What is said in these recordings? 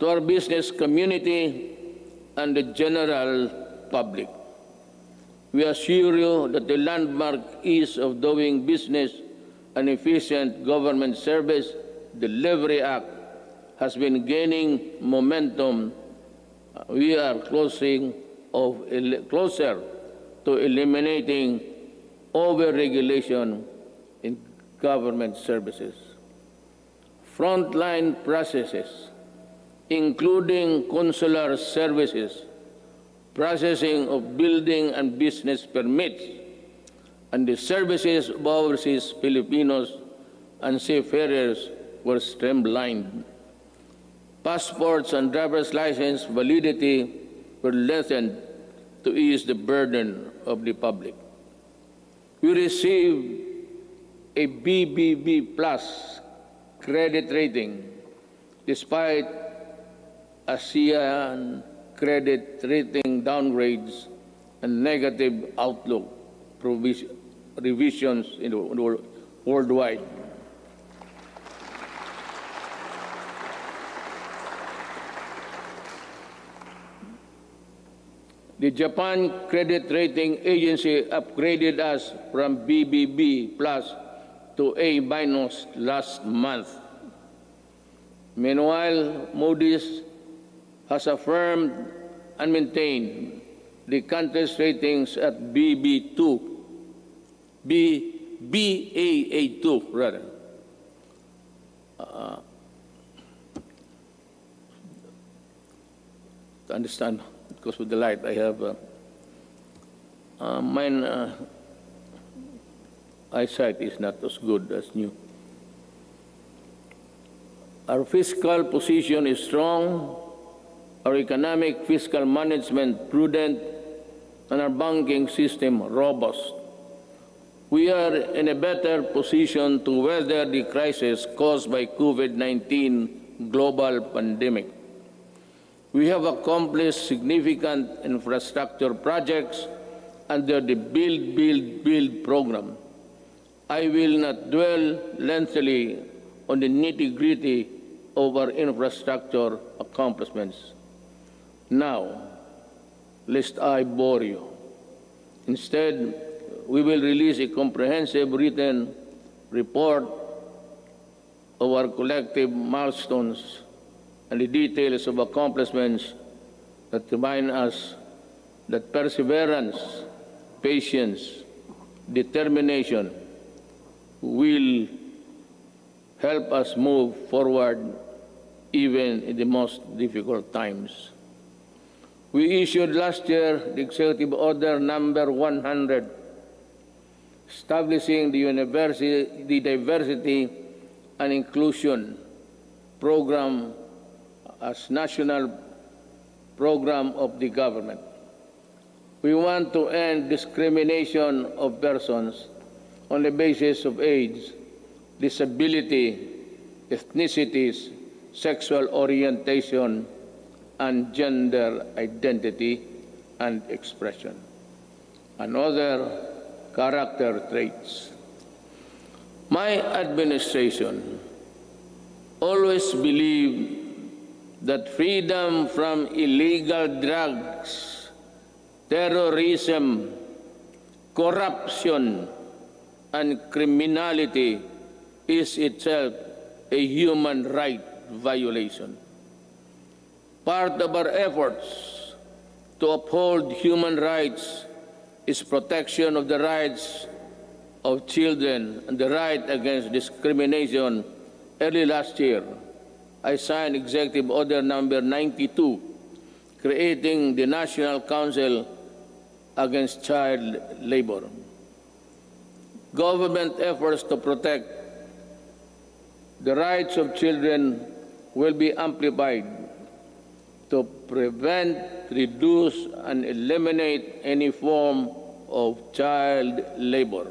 to our business community and the general public. We assure you that the landmark ease of doing business and efficient government service delivery act has been gaining momentum. We are closer to eliminating over-regulation in government services. Frontline processes, including consular services, processing of building and business permits, and the services of overseas Filipinos and seafarers were streamlined. Passports and driver's license validity were lessened to ease the burden of the public. We received a BBB plus credit rating despite ASEAN credit rating downgrades and negative outlook revisions in the worldwide. The Japan Credit Rating Agency upgraded us from BBB plus to A minus last month. Meanwhile, Moody's has affirmed and maintained the country's ratings at Baa2 rather. To understand, because with the light I have mine eyesight is not as good as new. Our fiscal position is strong, our economic fiscal management prudent, and our banking system robust. We are in a better position to weather the crisis caused by COVID-19 global pandemic. We have accomplished significant infrastructure projects under the Build, Build, Build program. I will not dwell lengthily on the nitty-gritty of our infrastructure accomplishments now, lest I bore you. Instead, we will release a comprehensive written report of our collective milestones and the details of accomplishments that remind us that perseverance, patience, determination will help us move forward even in the most difficult times. We issued last year the Executive Order number 100, establishing the Diversity and Inclusion Program as national program of the government. We want to end discrimination of persons on the basis of age, disability, ethnicities, sexual orientation, and gender identity and expression, and other character traits. My administration always believed that freedom from illegal drugs, terrorism, corruption, and criminality is itself a human right violation. Part of our efforts to uphold human rights is protection of the rights of children and the right against discrimination. Early last year, I signed Executive Order number 92, creating the National Council Against Child Labor. Government efforts to protect the rights of children will be amplified to prevent, reduce, and eliminate any form of child labor.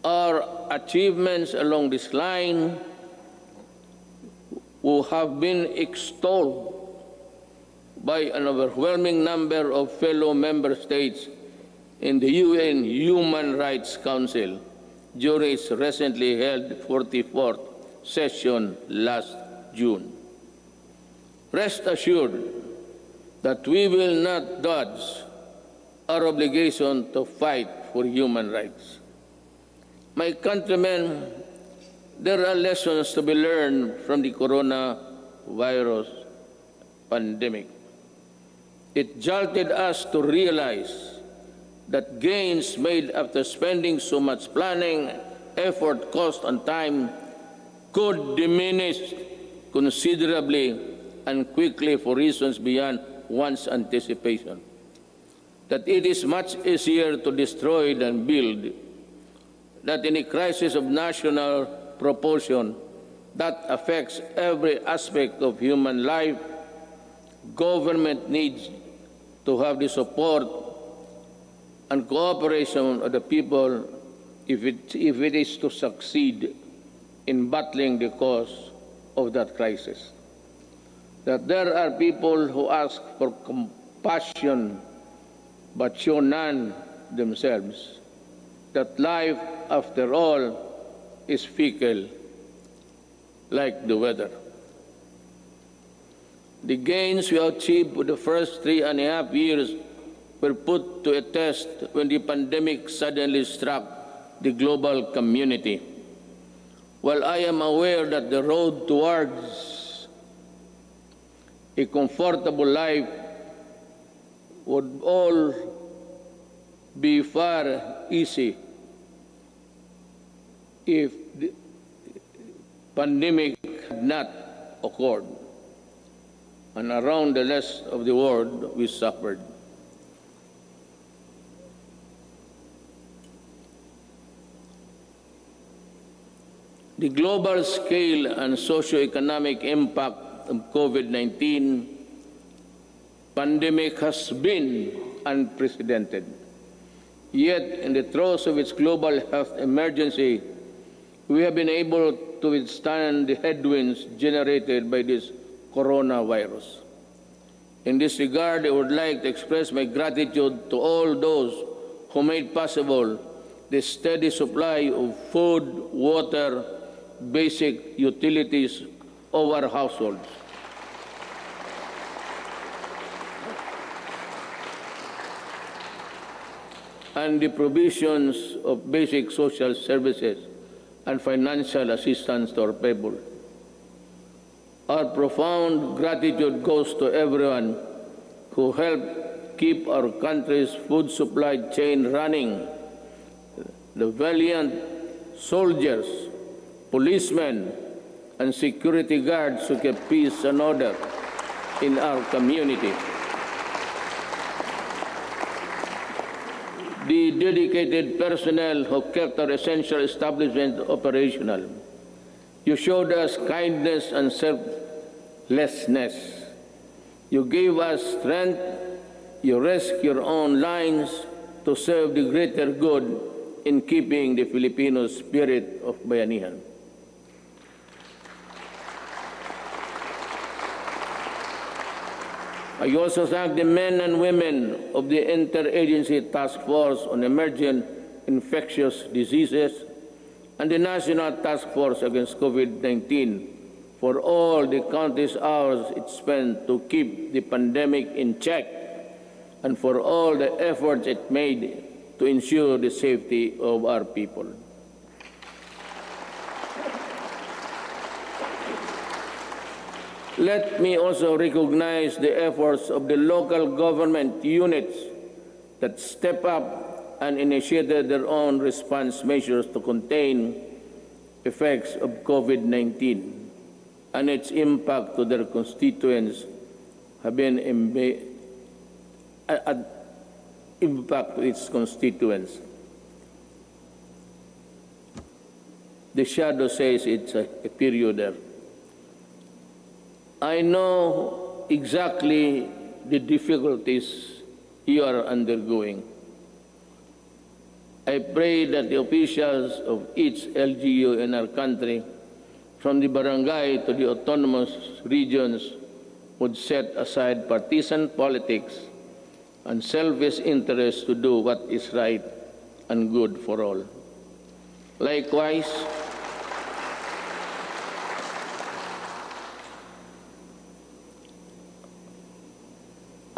Our achievements along this line will have been extolled by an overwhelming number of fellow member states in the UN Human Rights Council during its recently held 44th session last June. Rest assured that we will not dodge our obligation to fight for human rights. My countrymen, there are lessons to be learned from the coronavirus pandemic. It jolted us to realize that gains made after spending so much planning, effort, cost, and time could diminish considerably and quickly for reasons beyond one's anticipation. That it is much easier to destroy than build, that in a crisis of national proportion that affects every aspect of human life, government needs to have the support and cooperation of the people if it is to succeed in battling the cause of that crisis. That there are people who ask for compassion but show none themselves. That life, after all, is fickle like the weather. The gains we achieved for the first 3.5 years were put to a test when the pandemic suddenly struck the global community. While I am aware that the road towards a comfortable life would all be far easy if the pandemic had not occurred, and around the rest of the world we suffered. The global scale and socio-economic impact of COVID-19 pandemic has been unprecedented. Yet, in the throes of its global health emergency, we have been able to withstand the headwinds generated by this coronavirus. In this regard, I would like to express my gratitude to all those who made possible the steady supply of food, water, basic utilities of our households. And the provisions of basic social services and financial assistance to our people. Our profound gratitude goes to everyone who helped keep our country's food supply chain running. The valiant soldiers, policemen, and security guards who kept peace and order in our community. The dedicated personnel who kept our essential establishment operational. You showed us kindness and selflessness. You gave us strength. You risked your own lives to serve the greater good in keeping the Filipino spirit of bayanihan. I also thank the men and women of the Interagency Task Force on Emerging Infectious Diseases and the National Task Force Against COVID-19 for all the countless hours it spent to keep the pandemic in check and for all the efforts it made to ensure the safety of our people. Let me also recognize the efforts of the local government units that step up and initiated their own response measures to contain effects of COVID-19 and its impact to their constituents have been impact to its constituents. The shadow says it's a period there. I know exactly the difficulties you are undergoing. I pray that the officials of each LGU in our country, from the barangay to the autonomous regions, would set aside partisan politics and selfish interests to do what is right and good for all. Likewise,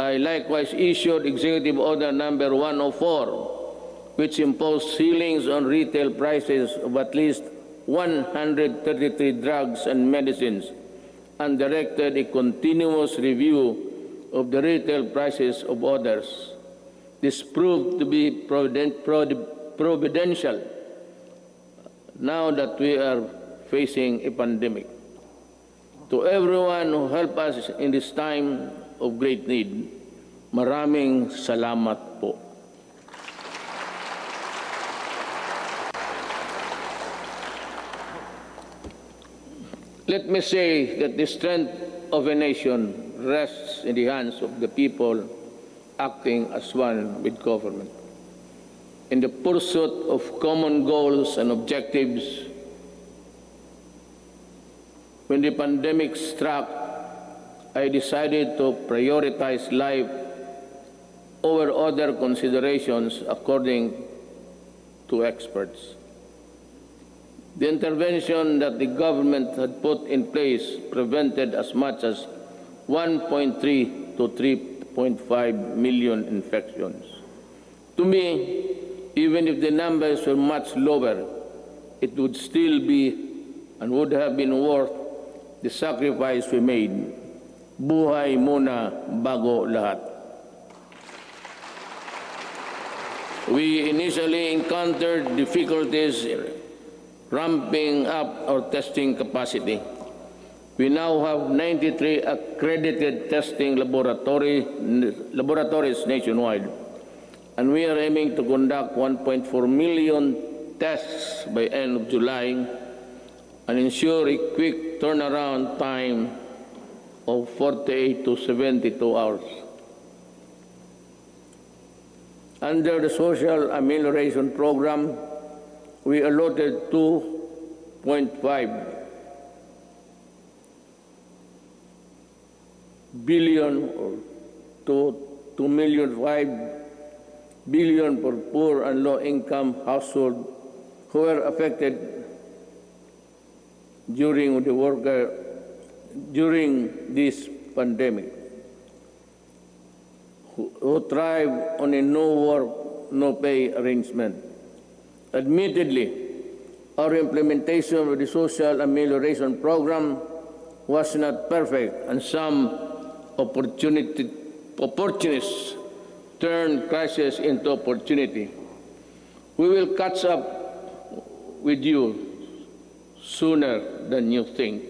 I likewise issued Executive Order Number 104, which imposed ceilings on retail prices of at least 133 drugs and medicines, and directed a continuous review of the retail prices of others. This proved to be providential now that we are facing a pandemic. To everyone who helped us in this time of great need, maraming salamat po. Let me say that the strength of a nation rests in the hands of the people acting as one with government. In the pursuit of common goals and objectives, when the pandemic struck, I decided to prioritize life over other considerations according to experts. The intervention that the government had put in place prevented as much as 1.3 to 3.5 million infections. To me, even if the numbers were much lower, it would still be and would have been worth the sacrifice we made. Buhay muna bago lahat. We initially encountered difficulties ramping up our testing capacity. We now have 93 accredited testing laboratories nationwide, and we are aiming to conduct 1.4 million tests by end of July and ensure a quick turnaround time of 48 to 72 hours. Under the Social Amelioration Program, we allotted 2.5 billion or 2.5 billion for poor and low-income households who were affected during this pandemic, who thrive on a no work, no pay arrangement. Admittedly, our implementation of the Social Amelioration Program was not perfect, and some opportunists turned crisis into opportunity. We will catch up with you sooner than you think.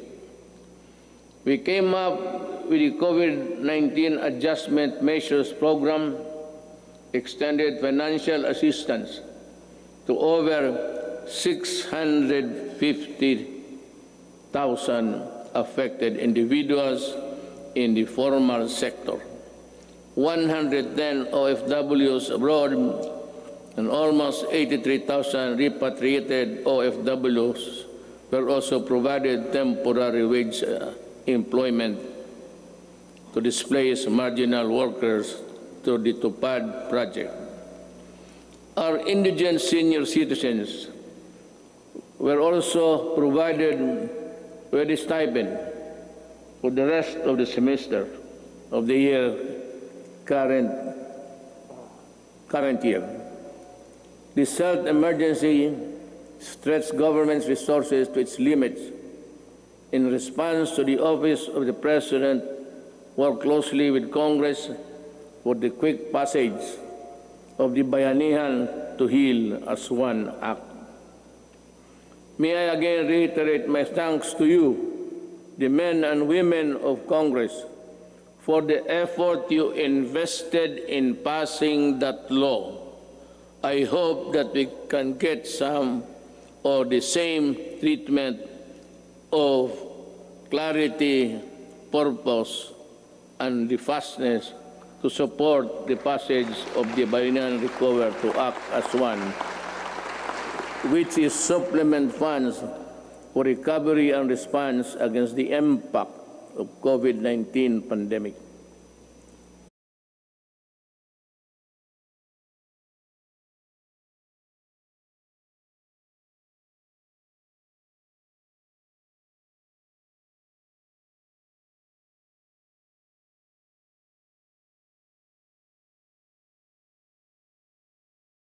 We came up with the COVID-19 Adjustment Measures Program, extended financial assistance to over 650,000 affected individuals in the formal sector, 110 OFWs abroad, and almost 83,000 repatriated OFWs were also provided temporary wage employment to displace marginal workers through the TUPAD project. Our indigent senior citizens were also provided with a stipend for the rest of the semester of the year, current year. This health emergency stretched government's resources to its limits. In response to the Office of the President, worked closely with Congress for the quick passage of the Bayanihan to Heal as One Act. May I again reiterate my thanks to you, the men and women of Congress, for the effort you invested in passing that law. I hope that we can get some or the same treatment of clarity, purpose, and the fastness to support the passage of the Bayanihan Recover to Act as One, which is supplement funds for recovery and response against the impact of COVID-19 pandemic.